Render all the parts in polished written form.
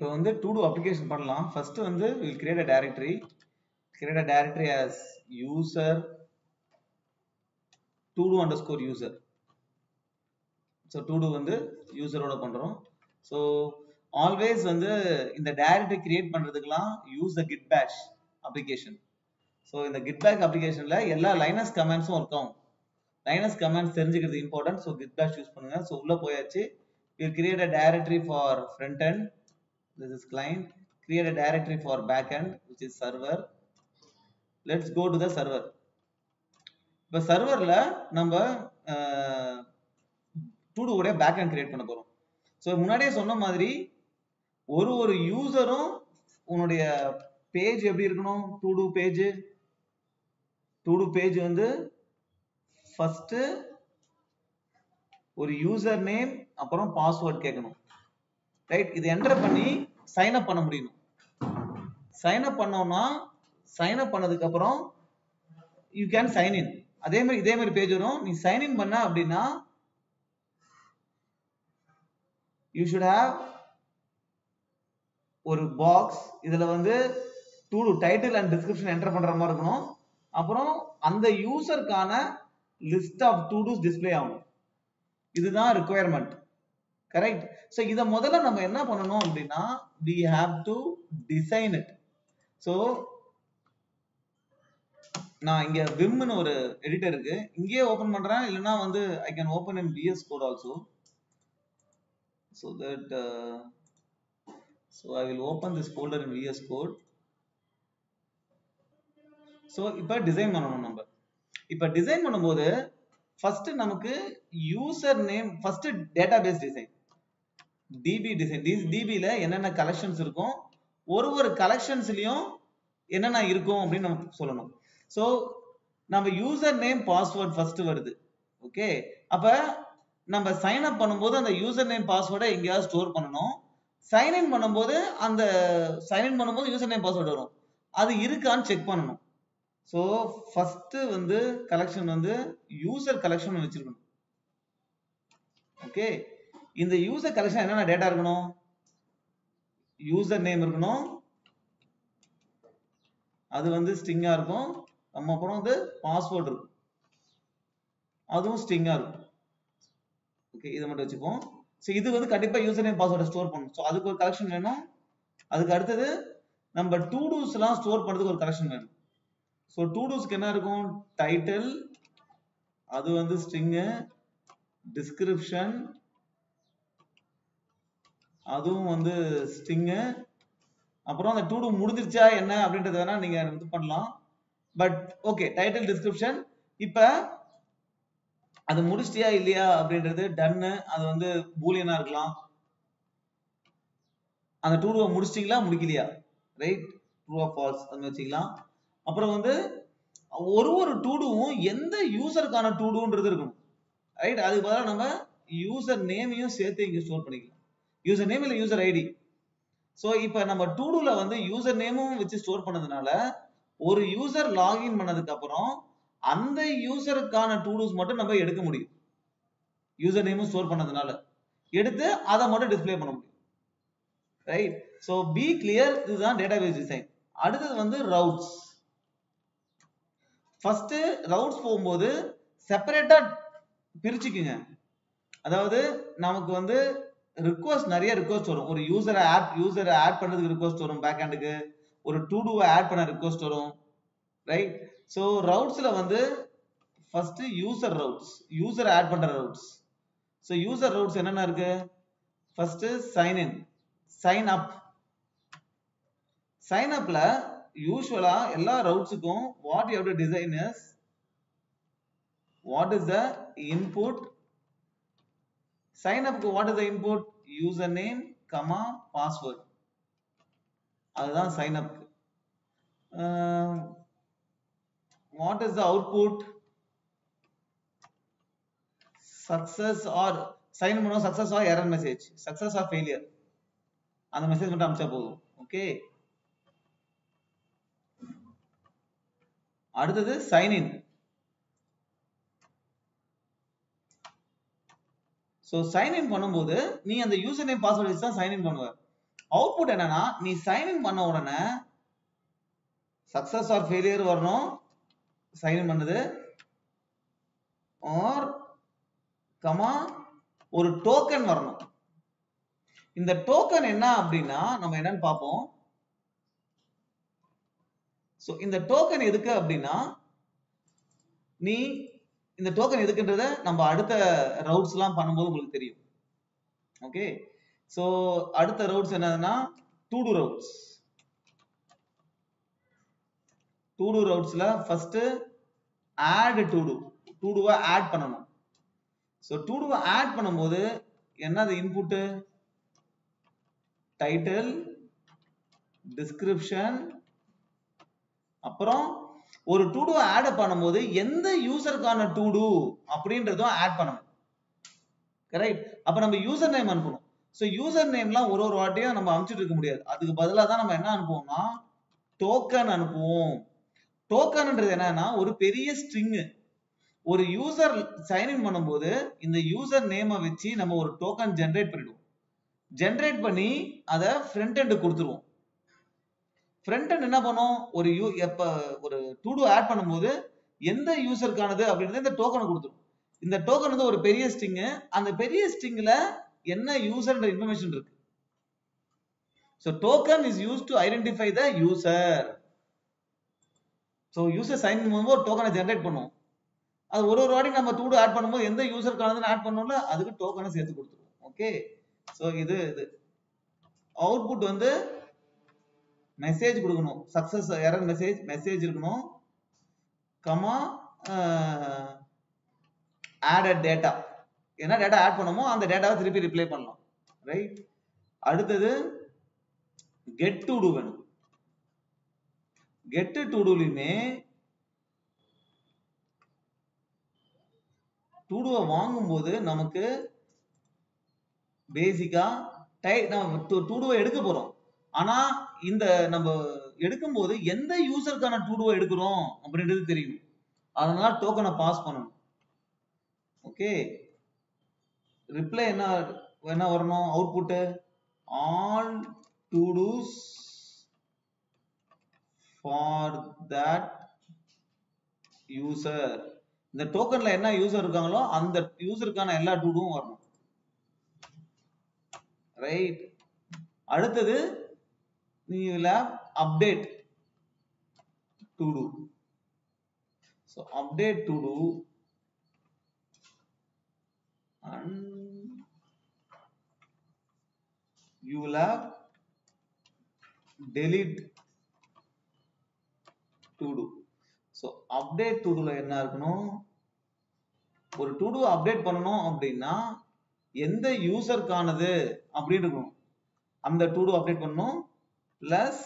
இப்போ வந்து to do application பண்ணலாம். First வந்து we'll create a directory as user to do underscore user. So to do வந்து user ஓட பண்றோம். So always வந்து இந்த directory create பண்றதுக்குலாம் use the git bash application. So இந்த git bash applicationல எல்லா Linux commandsம் work ஆகும். Linux commands தெரிஞ்சுக்கிறது important. So git bash use பண்ணுங்க. So உள்ள போயாச்சு. We'll create a directory for front end. This is client. Create a directory for backend, which is server. Let's go to the server. இப்போ சர்வர்ல நம்ம to do உடைய backend create பண்ண போறோம். So முன்னாடியே சொன்ன மாதிரி ஒரு யூசரும் உன்னுடைய பேஜ் எப்படி இருக்கணும்? to do பேஜ் வந்து ஃபர்ஸ்ட் ஒரு யூசர் நேம் அப்புறம் பாஸ்வேர்ட் கேட்கணும். ரைட், இது என்டர் பண்ணி சைன் அப் பண்ண முடியும். சைன் அப் பண்ணோம்னா சைன் அப் பண்ணதுக்கு அப்புறம் யூ கேன் சைன் இன். இதே மாதிரி பேஜ் வரும். நீ சைன் இன் பண்ண அப்படின்னா யூ ஷுட் ஹேவ் ஒரு பாக்ஸ். இதுல வந்து to do title and description enter பண்ற மாதிரி இருக்கணும். அப்புறம் அந்த யூசருக்கான list of to do's display ஆகும். இதுதான் ரிக்வயர்மெண்ட். கரெக்ட். சோ இத முதல்ல நம்ம என்ன பண்ணணும் அப்படின்னா we have to design it. So நான் இங்க vim ன்னு ஒரு எடிட்டர் இருக்கு, இங்கேயே ஓபன் பண்றேன். இல்லனா வந்து I can open in VS Code also, so that so I will open this folder in VS Code. So இப்போ டிசைன் பண்ணனும். நம்ம இப்போ டிசைன் பண்ணும்போது ஃபர்ஸ்ட் நமக்கு user name, first database design, DB design. DB ல என்னென்ன கலெக்ஷன்ஸ் இருக்கும், ஒரு கலெக்ஷன்ஸ்லயும் என்னென்ன இருக்கும் அப்படின்னு நமக்கு சொல்லணும். சோ நம்ம யூசர் நேம் பாஸ்வேர்ட் ஃபர்ஸ்ட் வருது. ஓகே, அப்ப நம்ம சைன் அப் பண்ணும்போது அந்த யூசர் நேம் பாஸ்வேர்டை எங்கேயாவது ஸ்டோர் பண்ணணும். சைன் இன் பண்ணும்போது யூசர் நேம் பாஸ்வேர்டு வரும், அது இருக்கான்னு செக் பண்ணணும். சோ ஃபர்ஸ்ட் வந்து கலெக்ஷன் வந்து யூசர் கலெக்ஷன் வச்சிருக்கணும். ஓகே, இந்த யூசர் கலெக்ஷன் என்னென்ன டேட்டா இருக்கணும்? யூசர் நேம் இருக்கணும், அது வந்து ஸ்ட்ரிங்கா இருக்கும். நம்ம அப்புறம் வந்து பாஸ்வேர்ட் இருக்கும், அதுவும் ஸ்ட்ரிங்கா இருக்கும். ஓகே, இதை மட்டும் வச்சுப்போம். சோ இது வந்து கண்டிப்பா யூசர் நேம் பாஸ்வேர்டை ஸ்டோர் பண்ணணும். சோ அதுக்கு ஒரு கலெக்ஷன் வேணும். அதுக்கு அடுத்தது நம்ம to do's எல்லாம் ஸ்டோர் பண்றதுக்கு ஒரு கலெக்ஷன் வேணும். சோ to do'ஸ்க்கு என்ன இருக்கும்? டைட்டில், அது வந்து ஸ்ட்ரிங், டிஸ்கிரிப்ஷன் அதுவும் வந்து ஸ்ட்ரிங். அப்புறம் அந்த to do முடிஞ்சிருச்சா என்ன அப்படின்றது வேணா நீங்க இது பண்ணலாம். But okay, title, description. இப்ப அது முடிச்சிட்டியா இல்லையா அப்படின்றது டன். அது வந்து பூலியனா இருக்கலாம். அந்த to do முடிச்சிட்டீங்களா முடிக்கலையா, ரைட், ட்ரூ ஆர் ஃபால்ஸ் அது வச்சுக்கலாம். அப்புறம் வந்து ஒரு to doவும் எந்த யூசருக்கான to doன்றது இருக்கணும். ரைட், அதுக்கு பதிலா நம்ம யூசர் நேமையும் சேர்த்து இங்க ஸ்டோர் பண்ணிக்கலாம். யூசர் நேம் இல்ல யூசர் ஐடி. சோ இப்போ நம்ம to doல வந்து யூசர் நேமும் வச்சு ஸ்டோர் பண்ணதுனால ஒரு யூசர் லாகின் பண்ணதுக்கு அப்புறம் அந்த யூசருக்கான to do's மட்டும் நம்ம எடுக்க முடியும். யூசர் நேமும் ஸ்டோர் பண்ணதுனால எடுத்து அதை மட்டும் டிஸ்ப்ளே பண்ண முடியும். Right, so B clear. இதுதான் டேட்டாபேஸ் டிசைன். அடுத்தது வந்து ரவுட்ஸ். ஃபர்ஸ்ட் ரவுட்ஸ் போகும்போது செப்பரேட்டா பிரிச்சுக்குங்க. அதாவது நமக்கு வந்து நிறைய ரிக்வெஸ்ட் வரும். ஒரு யூசரை ஆட் பண்றதுக்கு ரிக்வெஸ்ட் வரும் பேக் எண்டுக்கு. ஒரு to do ஆட் பண்ண ரிக்வெஸ்ட் வரும். ரைட், சோ ரவுட்ஸ்ல வந்து first user routes, user add பண்ற ரவுட்ஸ். சோ யூசர் ரவுட்ஸ் என்னென்ன இருக்கு? First sign in, sign up. சைன் அப்ல யூசுவலா எல்லா ரவுட்ஸ்க்கும் what you have to design is what is the input. Sign up க்கு what is the input? username, password. அதுதான் sign up. What is the output? success or sign பண்ணோம், success or error message, success or failure. அந்த message மட்டும் அனுப்பிச்சா போதும். Okay, அடுத்தது sign in. So sign in பண்ணும்போது நீ அந்த யூசர் நேம் பாஸ்வேர்ட் வச்சு தான் சைன் இன் பண்ணுவ. அவுட்புட் என்னன்னா நீ சைன் இன் பண்ண உடனே சக்சஸ் ஆர் ஃபெயிலியர் வரணும், சைன் இன் பண்ணது, ஆர் கமா ஒரு டோக்கன் வரணும். இந்த டோக்கன் என்ன அப்படின்னா நம்ம என்னன்னு பார்ப்போம். சோ இந்த டோக்கன் எதுக்கு அப்படின்னா நீ இந்த டோக்கன் எதுக்குன்றத நம்ம அடுத்த ரவுட்ஸ் எல்லாம் பண்ணும்போது உங்களுக்கு தெரியும். ஓகே, சோ அடுத்த ரவுட்ஸ் என்னன்னா to do routes. To do ரவுட்ஸ்ல ஃபர்ஸ்ட் ஆட் டு டுவை ஆட் பண்ணணும். சோ டு டுவை ஆட் பண்ணும்போது என்னது இன்புட், டைட்டில், டிஸ்கிரிப்ஷன், அப்புறம் ஒரு டு டு ஆட் பண்ணும்போது எந்த யூசருக்கான டு டு அப்படின்றதும் ஆட் பண்ணணும். கரெக்ட்? அப்ப நம்ம யூசர் நேம் அனுப்பணும். சோ யூசர் நேம்லாம் ஒரு ஒரு வாட்டியும் நம்ம அனுப்பிச்சிட்டு இருக்க முடியாது. அதுக்கு பதிலாக தான் நம்ம என்ன அனுப்புவோம்னா டோக்கன் அனுப்புவோம். டோக்கன்ன்றது என்னன்னா ஒரு பெரிய ஸ்ட்ரிங். ஒரு யூசர் சைன் இன் பண்ணும்போது இந்த யூசர் நேமை வச்சு நம்ம ஒரு டோக்கன் ஜெனரேட் பண்ணிடுவோம். ஜெனரேட் பண்ணி அதை ஃப்ரண்ட் எண்ட் கொடுத்துருவோம். ஃப்ரண்ட் எண்ட் என்ன பண்ணும், ஒரு டு டு ஆட் பண்ணும்போது எந்த யூசருக்கானது அப்படின்றது இந்த டோக்கனை கொடுத்துரும். இந்த டோக்கன் வந்து ஒரு பெரிய ஸ்ட்ரிங். அந்த பெரிய ஸ்ட்ரிங்ல என்ன யூசர்ன்ற இன்ஃபர்மேஷன் இருக்கு. So token is used to identify the user. So user sign in பண்ணும்போது ஒரு டோக்கனை ஜெனரேட் பண்ணுவோம். அது ஒரு ஒரு வாட்டி நம்ம டு டு ஆட் பண்ணும்போது எந்த யூசருக்கானதுன்னு ஆட் பண்ணோம்ல அதுக்கு டோக்கனை சேர்த்து கொடுத்துருவோம். ஓகே, சோ இது அவுட்புட் வந்து மெசேஜ் கொடுக்கணும். சக்சஸ் எரர் மெசேஜ் இருக்கணும், கமா ஆடட் டேட்டா. என்ன டேட்டா ஆட் பண்ணுமோ அந்த டேட்டாவை திருப்பி ரிப்ளை பண்ணலாம். ரைட்? அடுத்தது கெட் டு டு வேணும். கெட் டு டுலயுமே டு டுவை வாங்கும்போது நமக்கு பேசிக்கா நம்ம டு டுவை எடுக்க போறோம். ஆனா இந்த நம்ம எடுக்கும்போது எந்த யூசருக்கான டு டுவை எடுக்கிறோம் அப்படின்றது தெரியும். அதனால டோக்கனை பாஸ் பண்ணணும். ஓகே, ரிப்ளை என்ன வரணும், output all todos for that user. இந்த டோக்கன்ல என்ன யூசர் இருக்காங்களோ அந்த யூசருக்கான எல்லா டு டுவும் வரணும். ரைட்? அடுத்தது நீ will have update to do. So update to do and you will have delete to do. So update to do ல என்ன இருக்கணும், ஒரு to do அப்டேட் பண்ணணும் அப்படின்னா எந்த யூசருக்கானது அப்படின்னு இருக்கணும். அந்த to do அப்டேட் பண்ணணும், பிளஸ்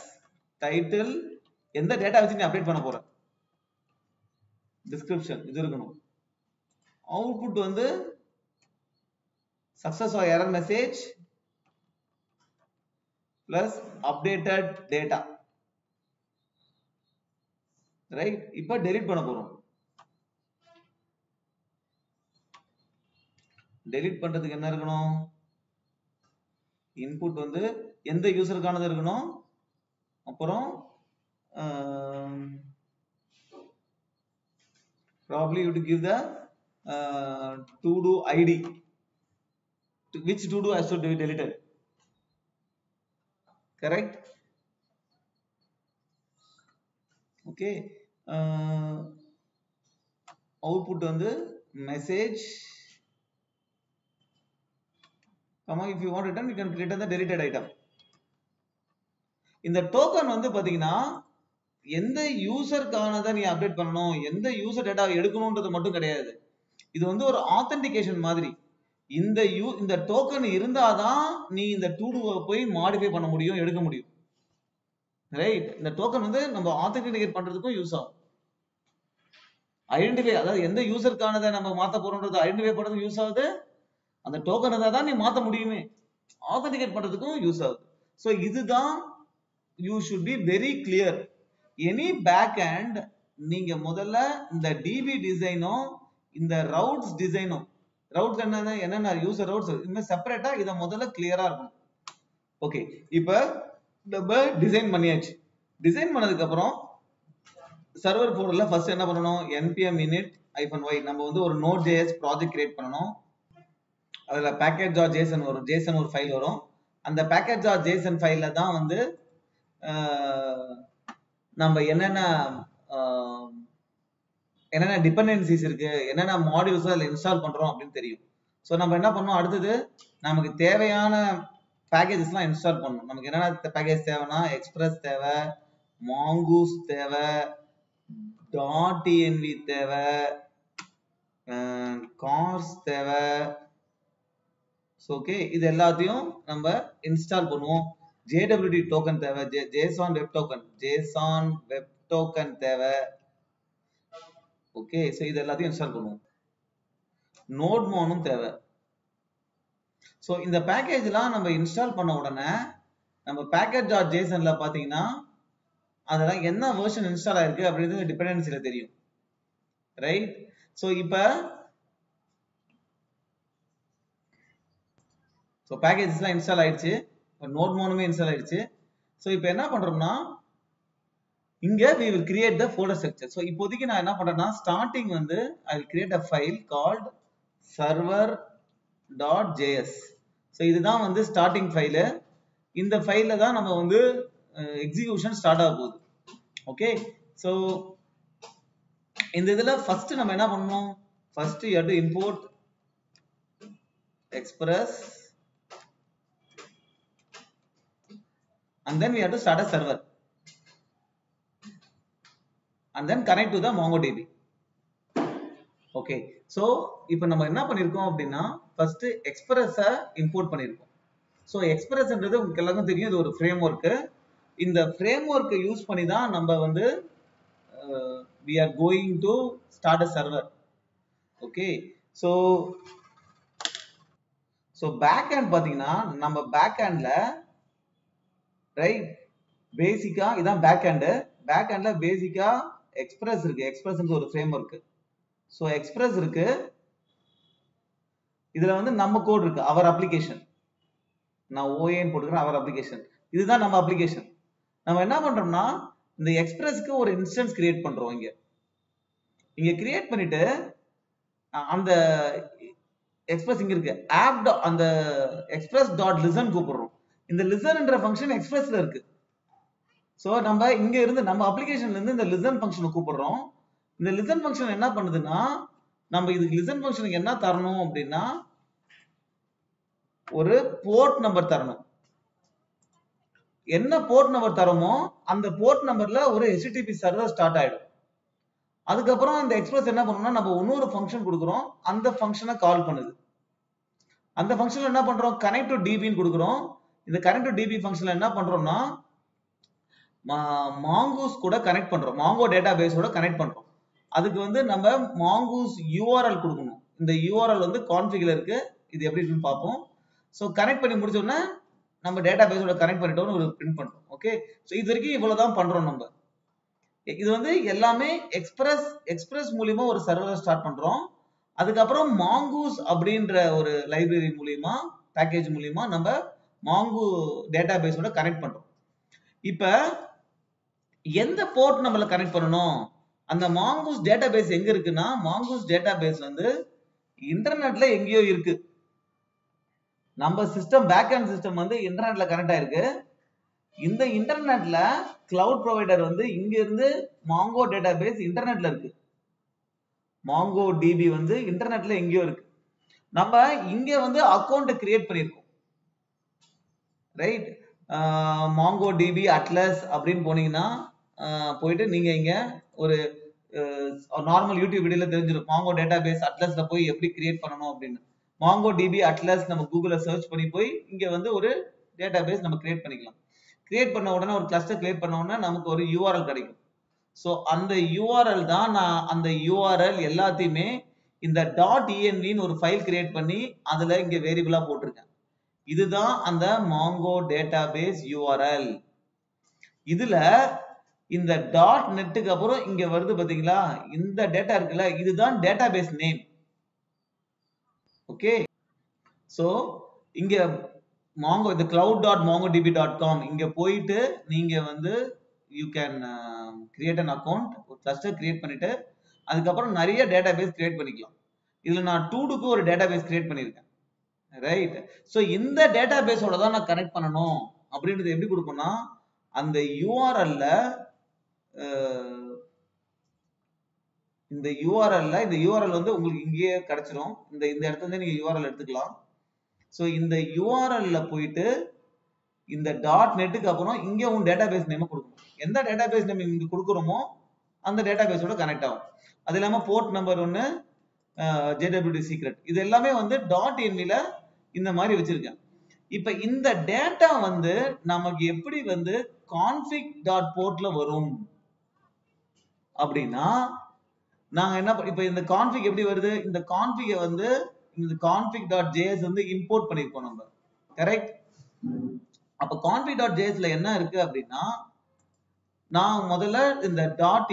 டைட்டில், எந்த டேட்டா வச்சு நீ அப்டேட் பண்ண போற, டிஸ்கிரிப்ஷன் இது இருக்கணும். அவுட்புட் வந்து success or error message plus updated data. Right? இப்ப டெலீட் பண்ண போறோம். டெலீட் பண்றதுக்கு என்ன இருக்கணும், இன்புட் வந்து எந்த யூசருக்கானது இருக்கணும், அப்புறம் probably you to give the to do id, which to do has to be deleted. Correct? Okay, output வந்து message, comma if you want to return you can return the deleted item. இந்த token வந்து பாத்தீங்கன்னா எந்த யூசருக்கானதை நீ update பண்ணணும், எந்த user data எடுக்கணும்ன்றது மட்டும் கிடையாது. இது வந்து ஒரு ஆத்தென்டிகேஷன் மாதிரி. இந்த டோக்கன் இருந்தாதான் நீ இந்த டு டுவை போய் மாடிஃபை பண்ண முடியும், எடுக்க முடியும். ரைட்? இந்த டோக்கன் வந்து நம்ம ஆத்தென்டிகேட் பண்றதுக்கும் யூஸ் ஆகும். ஐடென்டிஃபை, அதாவது எந்த யூசருக்கானதை நம்ம மாத்த போறோம்ன்றது ஐடென்டிஃபை பண்றதுக்கு யூஸ் ஆகுது. அந்த டோக்கன் இருந்தா தான் நீ மாத்த முடியுமே, ஆத்தென்டிகேட் பண்றதுக்கும் யூஸ் ஆகுது. சோ இதுதான் you should be very clear. Any backend நீங்க முதல்ல இந்த DB டிசைனும் இந்த ரவுட்ஸ் டிசைனும், ரவுட்ஸ் என்னன்னா யூசர் ரவுட்ஸ் இந்த செப்பரேட்டா இத முதல்ல கிளியரா இருக்கும். ஓகே, இப்ப நம்ம டிசைன் பண்ணியாச்சு. டிசைன் பண்ணதுக்கு அப்புறம் சர்வர் போர்டர்ல ஃபர்ஸ்ட் என்ன பண்ணணும், npm init -y நம்ம வந்து ஒரு node.js ப்ராஜெக்ட் கிரியேட் பண்ணணும். அதுல package.json ஒரு ஃபைல் வரும். அந்த package.json ஃபைல்ல தான் வந்து நம்ம என்னென்ன டிபெண்டன்சிஸ் இருக்கு, என்னென்ன மாடியூல்ஸ் அதில் இன்ஸ்டால் பண்றோம் அப்படின்னு தெரியும். ஸோ நம்ம என்ன பண்ணோம், அடுத்தது நமக்கு தேவையான பேக்கேஜஸ்லாம் இன்ஸ்டால் பண்ணணும். நமக்கு என்னென்ன பேக்கேஜ் தேவைன்னா, எக்ஸ்பிரஸ் தேவை, மாங்கூஸ் தேவை, .env தேவை, கார்ஸ் தேவை. ஓகே, இது எல்லாத்தையும் நம்ம இன்ஸ்டால் பண்ணுவோம். JWT டோக்கன் தேவை, JSON வெப் டோக்கன் தேவை. ஓகே, சோ இது எல்லாத்தையும் இன்ஸ்டால் பண்ணுவோம். நோட்மோனும் தேவை. சோ இந்த பேக்கேஜ்லாம் நம்ம இன்ஸ்டால் பண்ண உடனே நம்ம package.jsonல பாத்தீங்கன்னா அதெல்லாம் என்ன வெர்ஷன் இன்ஸ்டால் ஆயிருக்கு அப்படிங்கிறது டிபெண்டன்சில தெரியும். ரைட்? சோ இப்ப பேக்கேஜஸ்லாம் இன்ஸ்டால் ஆயிடுச்சு, நோட்மோனுமே இன்ஸ்டால் ஆயிடுச்சு. சோ இப்போ என்ன பண்றோம்னா, இங்க we will create the folder structure. So இப்போதைக்கு நான் என்ன பண்றேன்னா, ஸ்டார்டிங் வந்து I will create a file called server.js. So இதுதான் வந்து ஸ்டார்டிங் ஃபைல். இந்த ஃபைல்ல தான் நம்ம வந்து எக்ஸிகியூஷன் ஸ்டார்ட் ஆக போகுது. ஓகே, சோ இந்த இதுல ஃபர்ஸ்ட் நம்ம என்ன பண்ணணும், first you have to import express and then we have to start a server and then connect to the MongoDB. Okay, so இப்போ நம்ம என்ன பண்ணிருக்கோம் அப்படின்னா, ஃபர்ஸ்ட் எக்ஸ்பிரஸ இம்போர்ட் பண்ணிருக்கோம். சோ எக்ஸ்பிரஸ்ன்றது உங்களுக்கு எல்லாருக்கும் தெரியும், இது ஒரு ஃப்ரேம் ஒர்க். இந்த ஃப்ரேம் ஒர்க்கை யூஸ் பண்ணி தான் நம்ம வந்து we are going to start a server. Okay, so back end பாத்தீங்கன்னா, நம்ம பேக் எண்ட்ல ரைட் பேசிக்கா இதான் பேக் எண்ட். பேக் எண்ட்ல பேசிக்கா எக்ஸ்பிரஸ் இருக்கு. எக்ஸ்பிரஸ் ஒரு ஃப்ரேம் ஒர்க். சோ எக்ஸ்பிரஸ் இருக்கு, இதுல வந்து நம்ம கோட் இருக்கு, அவர் அப்ளிகேஷன். நான் OAN போட்டுக்கிறேன், அவர் அப்ளிகேஷன். இதுதான் நம்ம அப்ளிகேஷன். நம்ம என்ன பண்றோம்னா, இந்த எக்ஸ்பிரஸ்க்கு ஒரு இன்ஸ்டன்ஸ் கிரியேட் பண்றோம். இங்க கிரியேட் பண்ணிட்டு அந்த எக்ஸ்பிரஸ் இங்க இருக்கு, ஆப் அந்த எக்ஸ்பிரஸ் டாட் லிசன் கூப்பிடுறோம். இந்த லிசன்ன்ற ஃபங்க்ஷன் எக்ஸ்பிரஸ்ல இருக்கு. சோ நம்ம இங்க இருந்து நம்ம அப்ளிகேஷன்ல இருந்து இந்த லிசன் ஃபங்க்ஷனை கூப்பிடுறோம். இந்த லிசன் ஃபங்க்ஷன் என்ன பண்ணுதுன்னா, நம்ம இதுக்கு லிசன் ஃபங்க்ஷனுக்கு என்ன தரணும் அப்படின்னா, ஒரு போர்ட் நம்பர் தரணும். என்ன போர்ட் நம்பர் தரமோ அந்த போர்ட் நம்பர்ல ஒரு HTTP சர்வர் ஸ்டார்ட் ஆயிடும். அதுக்கப்புறம் அந்த எக்ஸ்பிரஸ் என்ன பண்ணணும்னா, நம்ம இன்னொரு ஃபங்க்ஷன் கொடுக்குறோம், அந்த ஃபங்க்ஷனை கால் பண்ணுது. அந்த ஃபங்க்ஷன்ல என்ன பண்றோம், கனெக்ட் டு டிபின்னு கொடுக்குறோம். இந்த கனெக்ட் டு டிபி ஃபங்க்ஷன்ல என்ன பண்றோம்னா, மாங்கூஸ் கூட கனெக்ட் பண்றோம், மாங்கோ டேட்டா பேஸோட கனெக்ட் பண்றோம். அதுக்கு வந்து நம்ம மாங்கூஸ் URL கொடுக்கணும். இந்த URL வந்து கான்ஃபிகர்ல இருக்கு, இது எப்படி இருக்குன்னு பார்ப்போம். சோ கனெக்ட் பண்ணி முடிச்ச உடனே நம்ம டேட்டா பேஸோட கனெக்ட் பண்ணிட்டோம்னு ஒரு பிரிண்ட் பண்றோம். ஓகே, சோ இது வரைக்கும் இவ்வளவுதான் பண்றோம் நம்ம. இது வந்து எல்லாமே எக்ஸ்பிரஸ் மூலியமா ஒரு சர்வரை ஸ்டார்ட் பண்றோம். அதுக்கப்புறம் மாங்கூஸ் அப்படின்ற ஒரு லைப்ரரி மூலியமா, பேக்கேஜ் மூலியமா நம்ம மாங்கோ டேட்டா பேஸோட கனெக்ட் பண்றோம். இப்ப எந்த போர்ட் நம்மள கனெக்ட் பண்ணணும், அந்த மாங்கூஸ் டேட்டா பேஸ் எங்க இருக்குன்னா, மாங்கூஸ் டேட்டா பேஸ் வந்து இன்டர்நெட்ல எங்கேயோ இருக்கு. நம்ம சிஸ்டம் பேக்எண்ட் சிஸ்டம் வந்து இன்டர்நெட்ல கனெக்ட் ஆயிருக்கு. இந்த இன்டர்நெட்ல கிளவுட் ப்ரொவைடர் வந்து இங்க இருந்து மாங்கோ டேட்டா பேஸ் இன்டர்நெட்ல இருக்கு. மாங்கோ டிபி வந்து இன்டர்நெட்ல எங்கேயோ இருக்கு. நம்ம இங்க வந்து அக்கௌண்ட் கிரியேட் பண்ணிருக்கோம். ரைட், மாங்கோ டிபி அட்லஸ் அப்படின்னு போனீங்கன்னா போயிட்டு நீங்க இங்க ஒரு நார்மல் யூடியூப் வீடியோல தெரிஞ்சிடும், மாங்கோ டேட்டா பேஸ் அட்லஸ்ல போய் எப்படி கிரியேட் பண்ணணும் அப்படின்னு. மாங்கோ டிபி அட்லஸ் நம்ம கூகுள்ல சர்ச் பண்ணி போய் இங்க வந்து ஒரு டேட்டா பேஸ் நம்ம கிரியேட் பண்ணிக்கலாம். கிரியேட் பண்ண உடனே ஒரு கிளஸ்டர் கிரியேட் பண்ண உடனே நமக்கு ஒரு URL கிடைக்கும். சோ அந்த URL தான், நான் அந்த URL எல்லாத்தையுமே இந்த .env ஒரு ஃபைல் கிரியேட் பண்ணி அதுல இங்க வேரியபிளா போட்டிருக்கேன். இதுதான் அந்த மாங்கோ டேட்டாபேஸ் URL. இதுல இந்த .netக்கு அப்புறம் இங்க வருது பாத்தீங்களா, இந்த டேட்டா இருக்குல்ல, இதுதான் டேட்டாபேஸ் நேம். ஓகே, சோ இங்க Mongo இந்த cloud.mongodb.com இங்க போயிட்டு நீங்க வந்து you can create an account, cluster create பண்ணிட்டு அதுக்கப்புறம் நிறைய database create பண்ணிக்கலாம். இதுல நான் todoக்கு ஒரு database create பண்ணிருக்கேன். ரைட். சோ இந்த database ஓட தான் நான் கனெக்ட் பண்ணணும் அப்படின்றது எப்படி கொடுப்போம்னா அந்த URL-ல இந்த URL வந்து உங்களுக்கு இங்கேயே கிடைச்சிரும். இந்த இடத்துல இருந்து நீங்க URL எடுத்துக்கலாம். சோ இந்த URL-ல போயிட்டு இந்த .netக்கு அப்புறம் இங்க உங்க டேட்டாபேஸ் நேம் கொடுக்கணும். எந்த டேட்டாபேஸ் நேம் இங்க கொடுக்குறோமோ அந்த டேட்டாபேஸோட கனெக்ட் ஆகும். அது இல்லாம போர்ட் நம்பர் 1 JWT சீக்ரெட் இது எல்லாமே வந்து .env-ல இந்த மாதிரி வச்சிருக்கேன். இப்ப இந்த டேட்டா வந்து நமக்கு எப்படி வந்து config.port-ல வரும் அப்படின்னா நாங்க என்ன இப்ப இந்த config எப்படி வருது? இந்த config வந்து இந்த config.js வந்து இம்போர்ட் பண்ணிருக்கோம் நம்ம. கரெக்ட்? அப்ப config.js-ல என்ன இருக்கு அப்படின்னா நான் முதல்ல இந்த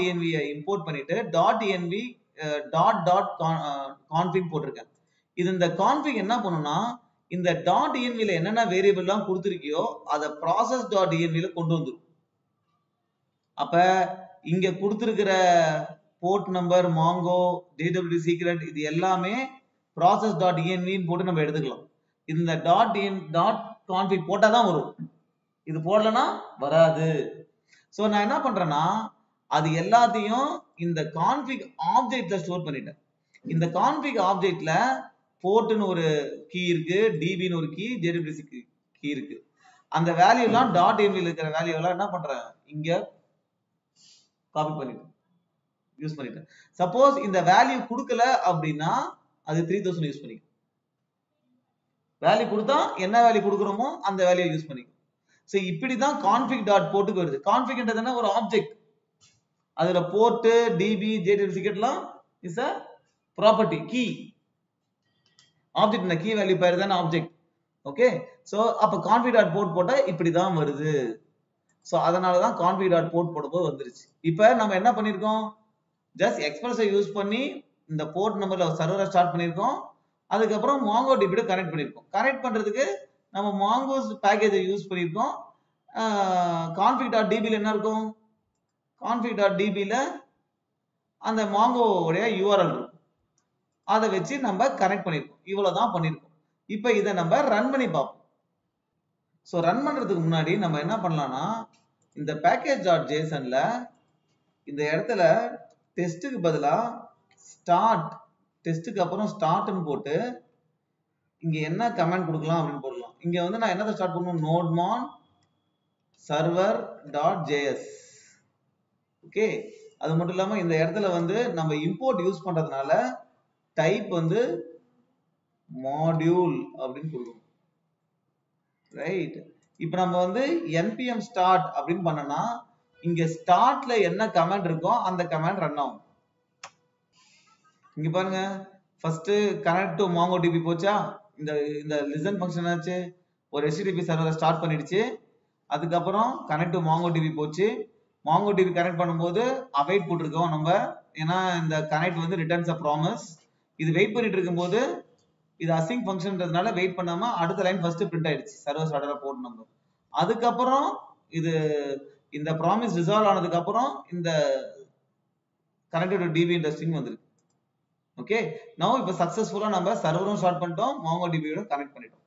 .env-ஐ இம்போர்ட் பண்ணிட்டு .env .config போட்டிருக்கேன். இது இந்த config என்ன பண்ணும்னா இந்த .env-ல என்னென்ன வேரியபிள்லாம் கொடுத்திருக்கியோ அதை process.env-ல கொண்டு வந்துரும். அப்ப இங்க கொடுத்திருக்கிற port number mango JWT secret இது எல்லாமே process.env போட்டு நம்ம எடுத்துக்கலாம். இந்த .config போட்டா தான் வரும். இது போடலனா வராது. சோ நான் என்ன பண்றேன்னா அது எல்லாத்தையும் இந்த config ஆப்ஜெக்ட்ல ஸ்டோர் பண்ணிட்டேன். இந்த config ஆப்ஜெக்ட்ல போர்ட்னு ஒரு கீ இருக்கு, dbன்னு ஒரு கீ, JWT கீ இருக்கு. அந்த வேல்யூ எல்லாம் .env-ல இருக்கிற வேல்யூ எல்லாம் என்ன பண்றேன் இங்க காப்பி பண்ணிட்டேன், யூஸ் பண்ணிட்டேன். சப்போஸ் இந்த வேல்யூ கொடுக்கல அப்படின்னா அது 3000 யூஸ் பண்ணிக்கும். வேல்யூ கொடுத்தா என்ன வேல்யூ கொடுக்குறோமோ அந்த வேல்யூ யூஸ் பண்ணிக்கும். சோ இப்படிதான் config.portக்கு வருது. config-ன்றது என்ன? ஒரு ஆப்ஜெக்ட். அதுல போர்ட், db, JWT சீக்ரெட்லாம் is a property key. Object இந்த கீ வேல்யூ பேர் தான ஆப்ஜெக்ட். ஓகே. சோ அப்ப config.port போட்டா இப்படிதான் வருது. சோ அதனால தான் config.port போடும்போது வந்துருச்சு. இப்போ நம்ம என்ன பண்ணிருக்கோம்? ஜஸ்ட் எக்ஸ்பிரஸை யூஸ் பண்ணி இந்த போர்ட் நம்பர்ல சர்வரை ஸ்டார்ட் பண்ணிருக்கோம். அதுக்கப்புறம் MongoDB கனெக்ட் பண்ணிருக்கோம். கனெக்ட் பண்றதுக்கு நம்ம Mongoose பேக்கேஜை யூஸ் பண்ணிருக்கோம். config.db-ல என்ன இருக்கும்? config.db-ல அந்த Mongo உடைய URL இருக்கும். அதை வச்சு நம்ம கனெக்ட் பண்ணிருக்கோம். இவ்வளவுதான் பண்ணிருக்கோம். இப்போ இதை நம்ம ரன் பண்ணி பார்ப்போம். சோ ரன் பண்றதுக்கு முன்னாடி நம்ம என்ன பண்ணலாம்னா இந்த package.json-ல இந்த இடத்துல டெஸ்ட்டுக்கு பதிலா ஸ்டார்ட், டெஸ்ட்டுக்கு அப்புறம் ஸ்டார்ட்னு போட்டு இங்க என்ன கமெண்ட் கொடுக்கலாம் அப்படின்னு போடலாம். இங்க வந்து நான் என்னதை ஸ்டார்ட் பண்ணணும்? nodemon server.js. ஓகே. அது மட்டும் இல்லாம இந்த இடத்துல வந்து நம்ம இம்போர்ட் யூஸ் பண்றதுனால டைப் வந்து மாடியூல் அப்படின்னு கொடுக்கணும். ரைட். இப்போ நம்ம வந்து npm start அப்படின்னு பண்ணனா இங்க ஸ்டார்ட்ல என்ன கமாண்ட் இருக்கோ அந்த கமாண்ட் ரன் ஆகும். இங்க பாருங்க, ஃபர்ஸ்ட் கனெக்ட் டு MongoDB போச்சா? இந்த இந்த லிசன் ஃபங்க்ஷன் ஆச்சு, ஒரு HTTP சர்வரை ஸ்டார்ட் பண்ணிடுச்சு. அதுக்கப்புறம் கனெக்ட் டு MongoDB போச்சு. MongoDB கனெக்ட் பண்ணும்போது அவைட் போட்டிருக்கோம் நம்ம, ஏன்னா இந்த கனெக்ட் வந்து ரிட்டர்ன்ஸ் அ ப்ராமிஸ். இது வெயிட் பண்ணிட்டு இருக்கும்போது இது அசிங் ஃபங்க்ஷன்றதுனால வெயிட் பண்ணாம அடுத்த லைன் ஃபர்ஸ்ட் பிரிண்ட் ஆயிடுச்சு, சர்வர் ஸ்டார்டர் போர்ட் நம்பர். அதுக்கப்புறம் இது இந்த ப்ராமிஸ் ரிசால்வ் ஆனதுக்கு அப்புறம் இந்த கனெக்டட் டு DB என்ற ஸ்ட்ரிங் வந்திருக்கு. ஓகே. நவ இப்போ சக்சஸ்ஃபுல்லா நம்ம சர்வரும் ஸ்டார்ட் பண்ணிட்டோம், MongoDB-யோட கனெக்ட் பண்ணிட்டோம்.